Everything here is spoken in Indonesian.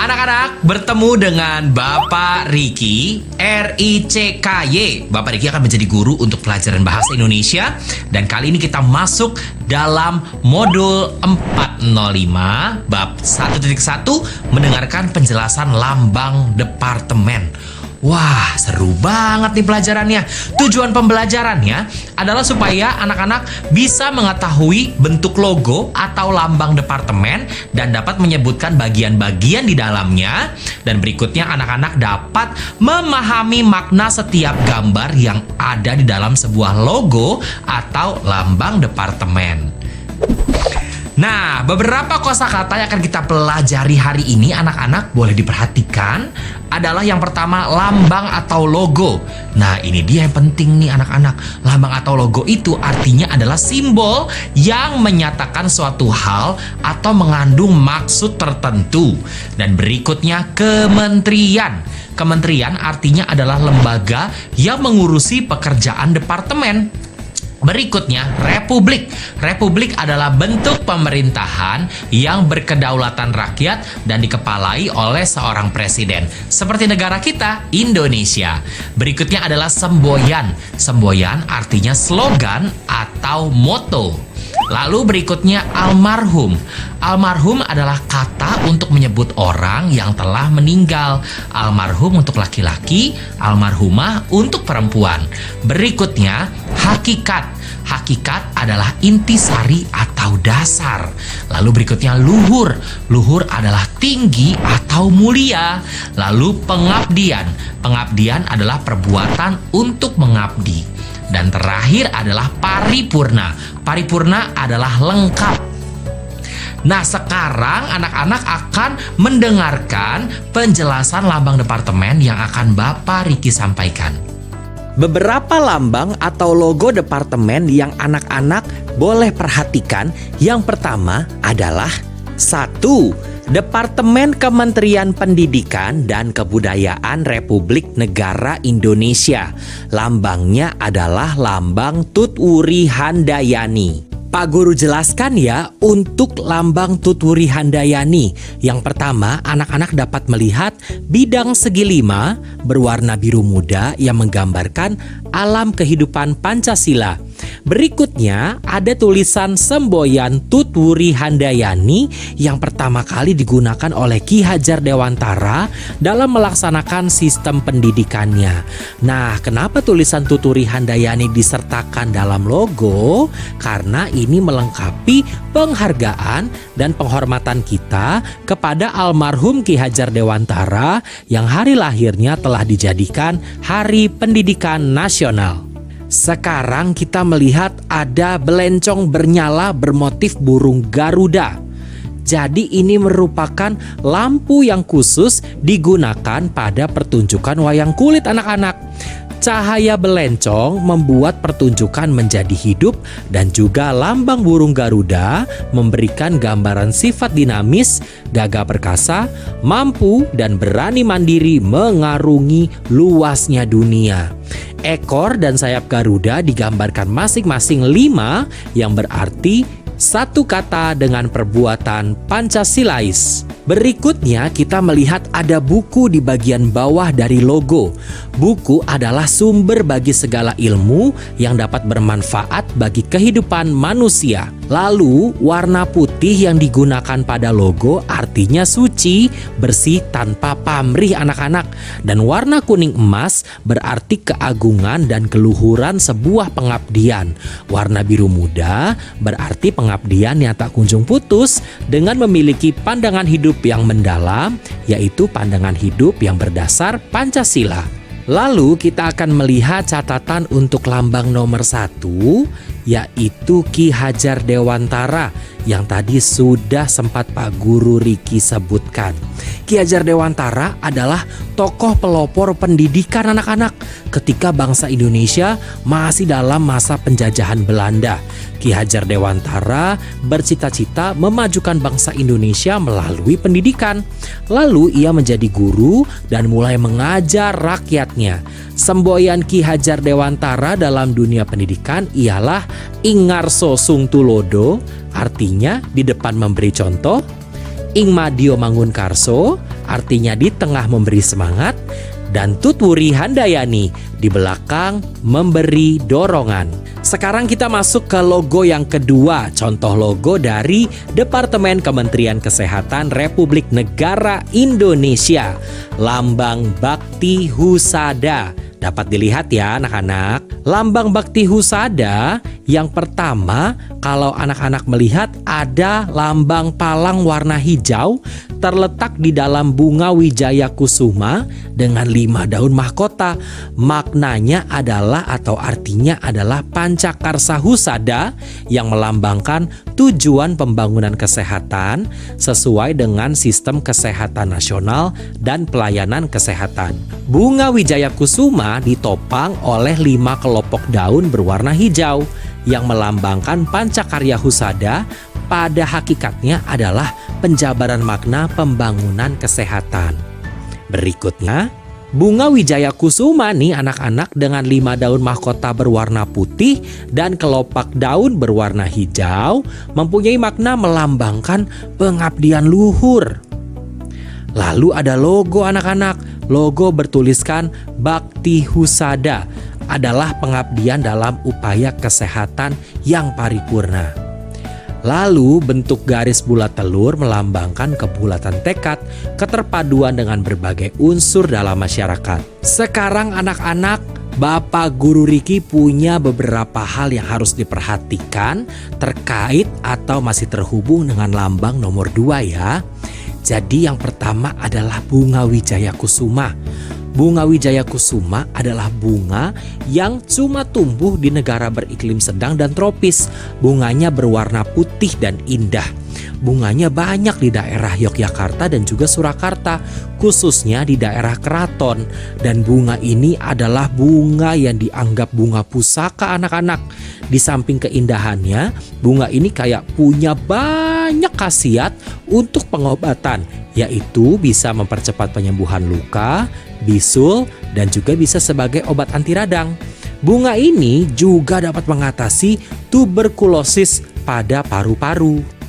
Anak-anak, bertemu dengan Bapak Riki, RICKY. Bapak Riki akan menjadi guru untuk pelajaran bahasa Indonesia. Dan kali ini kita masuk dalam modul 405, bab 1.1, mendengarkan penjelasan lambang departemen. Wah, seru banget nih pelajarannya. Tujuan pembelajarannya adalah supaya anak-anak bisa mengetahui bentuk logo atau lambang departemen dan dapat menyebutkan bagian-bagian di dalamnya. Dan berikutnya anak-anak dapat memahami makna setiap gambar yang ada di dalam sebuah logo atau lambang departemen. Nah, beberapa kosakata yang akan kita pelajari hari ini anak-anak boleh diperhatikan adalah yang pertama lambang atau logo. Nah, ini dia yang penting nih anak-anak. Lambang atau logo itu artinya adalah simbol yang menyatakan suatu hal atau mengandung maksud tertentu. Dan berikutnya kementerian. Kementerian artinya adalah lembaga yang mengurusi pekerjaan departemen. Berikutnya, republik. Republik adalah bentuk pemerintahan yang berkedaulatan rakyat dan dikepalai oleh seorang presiden. Seperti negara kita, Indonesia. Berikutnya adalah semboyan. Semboyan artinya slogan atau moto. Lalu berikutnya almarhum. Almarhum adalah kata untuk menyebut orang yang telah meninggal. Almarhum untuk laki-laki, almarhumah untuk perempuan. Berikutnya hakikat. Hakikat adalah intisari atau dasar. Lalu berikutnya luhur. Luhur adalah tinggi atau mulia. Lalu pengabdian. Pengabdian adalah perbuatan untuk mengabdi. Dan terakhir adalah paripurna. Paripurna adalah lengkap. Nah, sekarang anak-anak akan mendengarkan penjelasan lambang departemen yang akan Bapak Riki sampaikan. Beberapa lambang atau logo departemen yang anak-anak boleh perhatikan. Yang pertama adalah 1. Departemen Kementerian Pendidikan dan Kebudayaan Republik Negara Indonesia. Lambangnya adalah lambang Tutwuri Handayani. Pak Guru jelaskan ya untuk lambang Tutwuri Handayani. Yang pertama, anak-anak dapat melihat bidang segi 5 berwarna biru muda yang menggambarkan alam kehidupan Pancasila. Berikutnya ada tulisan semboyan Tutwuri Handayani yang pertama kali digunakan oleh Ki Hajar Dewantara dalam melaksanakan sistem pendidikannya. Nah, kenapa tulisan Tutwuri Handayani disertakan dalam logo? Karena ini melengkapi penghargaan dan penghormatan kita kepada almarhum Ki Hajar Dewantara yang hari lahirnya telah dijadikan Hari Pendidikan Nasional. Sekarang kita melihat ada belencong bernyala bermotif burung Garuda. Jadi ini merupakan lampu yang khusus digunakan pada pertunjukan wayang kulit anak-anak. Cahaya belencong membuat pertunjukan menjadi hidup dan juga lambang burung Garuda memberikan gambaran sifat dinamis, gagah perkasa, mampu dan berani mandiri mengarungi luasnya dunia. Ekor dan sayap Garuda digambarkan masing-masing 5 yang berarti satu kata dengan perbuatan Pancasilais. Berikutnya kita melihat ada buku di bagian bawah dari logo. Buku adalah sumber bagi segala ilmu yang dapat bermanfaat bagi kehidupan manusia. Lalu warna putih yang digunakan pada logo artinya suci, bersih tanpa pamrih anak-anak. Dan warna kuning emas berarti keagungan dan keluhuran sebuah pengabdian. Warna biru muda berarti pengabdian yang tak kunjung putus dengan memiliki pandangan hidup yang mendalam, yaitu pandangan hidup yang berdasar Pancasila. Lalu kita akan melihat catatan untuk lambang nomor 1, yaitu Ki Hajar Dewantara yang tadi sudah sempat Pak Guru Riki sebutkan. Ki Hajar Dewantara adalah tokoh pelopor pendidikan anak-anak ketika bangsa Indonesia masih dalam masa penjajahan Belanda. Ki Hajar Dewantara bercita-cita memajukan bangsa Indonesia melalui pendidikan. Lalu ia menjadi guru dan mulai mengajar rakyatnya. Semboyan Ki Hajar Dewantara dalam dunia pendidikan ialah Ingarso Sungtulodo, artinya di depan memberi contoh. Ingmadio Mangunkarso, artinya di tengah memberi semangat. Dan Tutwuri Handayani, di belakang memberi dorongan. Sekarang kita masuk ke logo yang kedua, contoh logo dari Departemen Kementerian Kesehatan Republik Negara Indonesia. Lambang Bakti Husada. Dapat dilihat ya anak-anak. Lambang Bakti Husada yang pertama, kalau anak-anak melihat ada lambang palang warna hijau terletak di dalam bunga Wijaya Kusuma dengan 5 daun mahkota. Maknanya adalah atau artinya adalah Pancakarsa Husada yang melambangkan tujuan pembangunan kesehatan sesuai dengan sistem kesehatan nasional dan pelayanan kesehatan. Bunga Wijaya Kusuma ditopang oleh 5 kelompok daun berwarna hijau yang melambangkan Pancakarya Husada. Pada hakikatnya adalah penjabaran makna pembangunan kesehatan. Berikutnya, bunga Wijaya Kusuma nih anak-anak dengan 5 daun mahkota berwarna putih dan kelopak daun berwarna hijau mempunyai makna melambangkan pengabdian luhur. Lalu ada logo anak-anak. Logo bertuliskan Bakti Husada adalah pengabdian dalam upaya kesehatan yang paripurna. Lalu bentuk garis bulat telur melambangkan kebulatan tekad, keterpaduan dengan berbagai unsur dalam masyarakat. Sekarang anak-anak, Bapak Guru Riki punya beberapa hal yang harus diperhatikan terkait atau masih terhubung dengan lambang nomor 2 ya. Jadi yang pertama adalah bunga Wijaya Kusuma. Bunga Wijaya Kusuma adalah bunga yang cuma tumbuh di negara beriklim sedang dan tropis. Bunganya berwarna putih dan indah. Bunganya banyak di daerah Yogyakarta dan juga Surakarta, khususnya di daerah Keraton. Dan bunga ini adalah bunga yang dianggap bunga pusaka anak-anak. Di samping keindahannya, bunga ini kayak punya banyak khasiat untuk pengobatan, yaitu bisa mempercepat penyembuhan luka, bisul, dan juga bisa sebagai obat anti radang. Bunga ini juga dapat mengatasi tuberkulosis pada paru-paru.